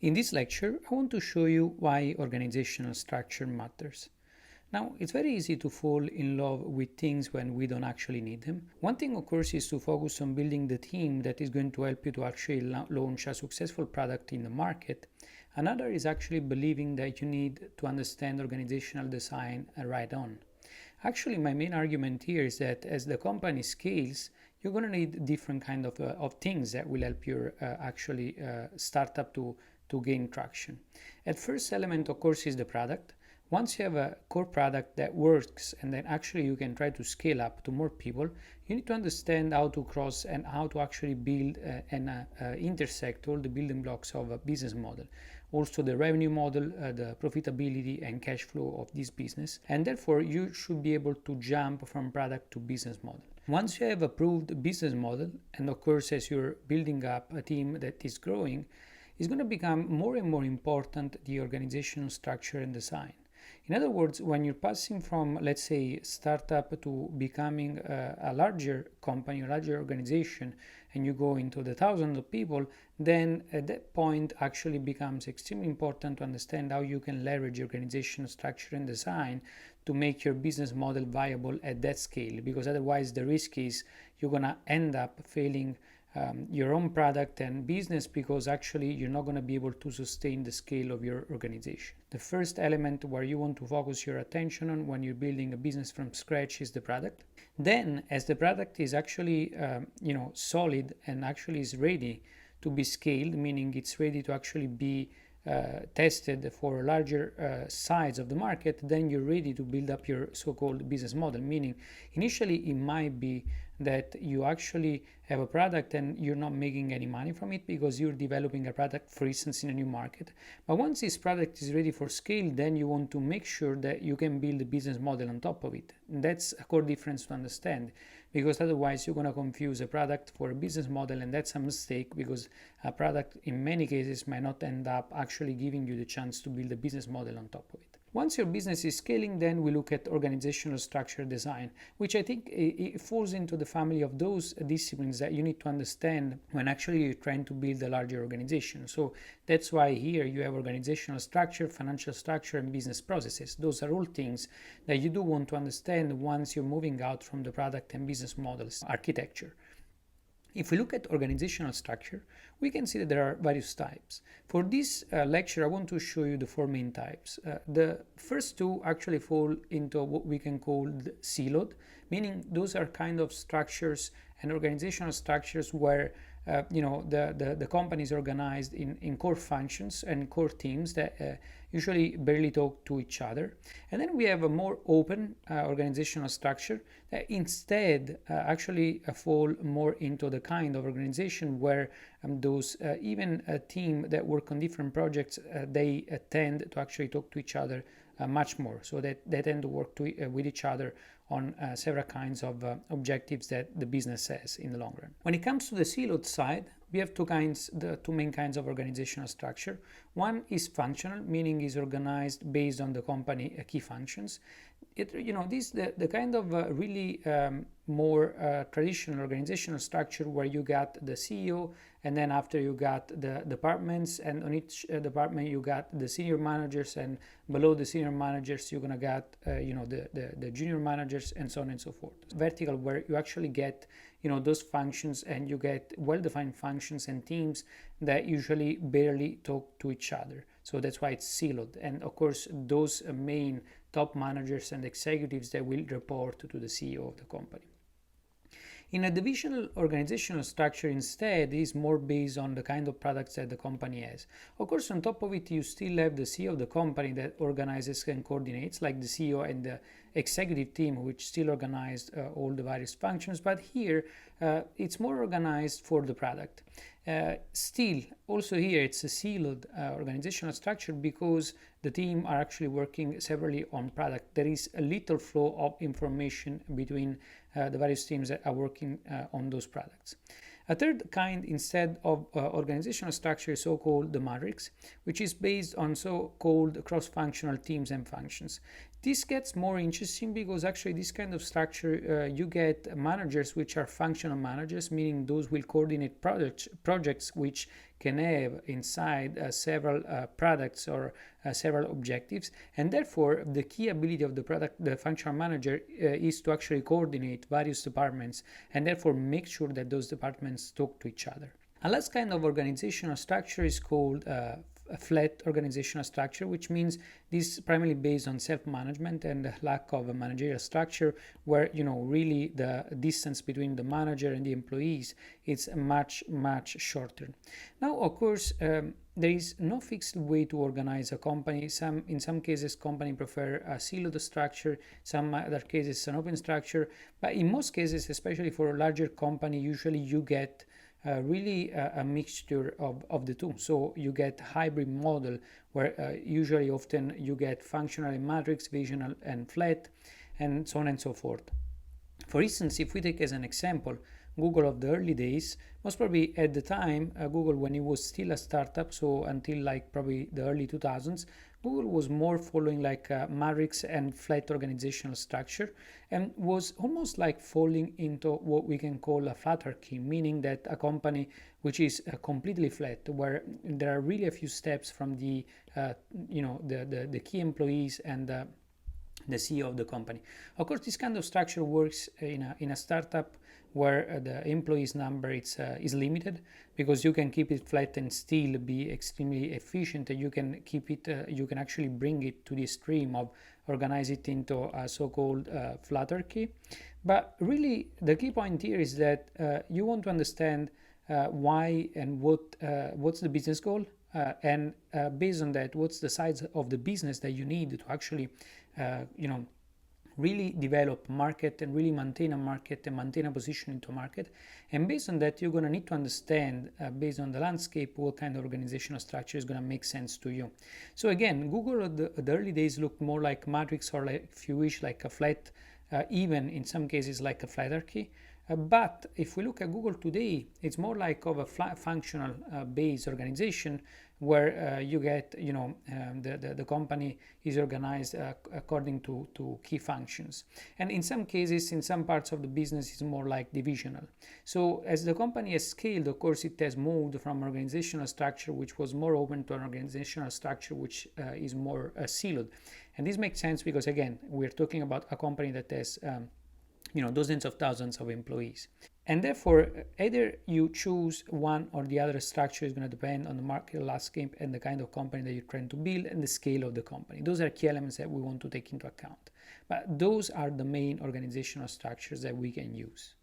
In this lecture, I want to show you why organizational structure matters. Now, it's very easy to fall in love with things when we don't actually need them. One thing, of course, is to focus on building the team that is going to help you to actually launch a successful product in the market. Another is actually believing that you need to understand organizational design right on. Actually, my main argument here is that as the company scales, you're going to need different kind of things that will help your startup to gain traction. At first element, of course, is the product. Once you have a core product that works and then actually you can try to scale up to more people, you need to understand how to cross and how to actually build and intersect all the building blocks of a business model. Also the revenue model, the profitability and cash flow of this business. And therefore you should be able to jump from product to business model. Once you have approved business model, and of course as you're building up a team that is growing, it's going to become more and more important the organizational structure and design. In other words, when you're passing from, let's say, startup to becoming a larger company, a larger organization, and you go into the thousands of people, then at that point actually becomes extremely important to understand how you can leverage organizational structure and design to make your business model viable at that scale, because otherwise the risk is you're going to end up failing your own product and business because actually you're not going to be able to sustain the scale of your organization. The first element where you want to focus your attention on when you're building a business from scratch is the product. Then as the product is actually solid and actually is ready to be scaled, meaning it's ready to actually be tested for a larger size of the market, then you're ready to build up your so-called business model. Meaning initially it might be that you actually have a product and you're not making any money from it because you're developing a product, for instance, in a new market. But once this product is ready for scale, then you want to make sure that you can build a business model on top of it. And that's a core difference to understand, because otherwise you're going to confuse a product for a business model, and that's a mistake because a product in many cases might not end up actually giving you the chance to build a business model on top of it. Once your business is scaling, then we look at organizational structure design, which I think it falls into the family of those disciplines that you need to understand when actually you're trying to build a larger organization. So that's why here you have organizational structure, financial structure, and business processes. Those are all things that you do want to understand once you're moving out from the product and business models architecture. If we look at organizational structure, we can see that there are various types. For this lecture, I want to show you the four main types. The first two actually fall into what we can call the siloed, meaning those are kind of structures and organizational structures where the company is organized in core functions and core teams that usually barely talk to each other. And then we have a more open organizational structure that instead actually fall more into the kind of organization where those even a team that work on different projects, they tend to actually talk to each other much more, so that they tend to work with each other on several kinds of objectives that the business has in the long run. When it comes to the siloed side, we have the two main kinds of organizational structure. One is functional, meaning is organized based on the company key functions. The kind of really more traditional organizational structure where you got the CEO, and then after you got the departments, and on each department you got the senior managers, and below the senior managers you're gonna get the junior managers, and so on and so forth. Vertical, where you actually get those functions, and you get well-defined functions and teams that usually barely talk to each other. So that's why it's siloed. And of course, those main top managers and executives that will report to the CEO of the company. In a divisional organizational structure, instead, is more based on the kind of products that the company has. Of course, on top of it, you still have the CEO of the company that organizes and coordinates, like the CEO and the executive team, which still organize all the various functions. But here, it's more organized for the product. Still, also here, it's a siloed organizational structure because the team are actually working separately on product. There is a little flow of information between the various teams that are working on those products. A third kind instead of organizational structure is so-called the matrix, which is based on so-called cross-functional teams and functions. This gets more interesting because actually this kind of structure, you get managers which are functional managers, meaning those will coordinate projects which can have inside several products or several objectives, and therefore the key ability of the functional manager is to actually coordinate various departments and therefore make sure that those departments talk to each other. A last kind of organizational structure is called a flat organizational structure, which means this is primarily based on self-management and the lack of a managerial structure, where really the distance between the manager and the employees is much shorter. Now, of course, there is no fixed way to organize a company. In some cases, companies prefer a siloed structure. Some other cases, an open structure. But in most cases, especially for a larger company, usually you get really a mixture of the two. So you get hybrid model where usually often you get functional and matrix, visional and flat, and so on and so forth. For instance, if we take as an example Google of the early days, most probably at the time, Google, when it was still a startup, so until like probably the early 2000s, Google was more following like a matrix and flat organizational structure, and was almost like falling into what we can call a flatarchy, meaning that a company which is completely flat, where there are really a few steps from the the key employees and the CEO of the company. Of course, this kind of structure works in a startup where the employees number is limited, because you can keep it flat and still be extremely efficient, and you can keep it you can actually bring it to the extreme of organize it into a so-called flatarchy. But really the key point here is that you want to understand why and what's the business goal, and based on that, what's the size of the business that you need to actually really develop market and really maintain a market and maintain a position into market. And based on that, you're going to need to understand, based on the landscape, what kind of organizational structure is going to make sense to you. So again, Google at the early days looked more like matrix, or like, if you wish, like a flat, even in some cases like a flatarchy. But if we look at Google today, it's more like of a functional based organization, where you get, the company is organized according to key functions. And in some cases, in some parts of the business, it's more like divisional. So as the company has scaled, of course, it has moved from organizational structure, which was more open, to an organizational structure which is more siloed. And this makes sense because, again, we're talking about a company that has dozens of thousands of employees. And therefore, either you choose one or the other structure is going to depend on the market landscape and the kind of company that you're trying to build and the scale of the company. Those are key elements that we want to take into account. But those are the main organizational structures that we can use.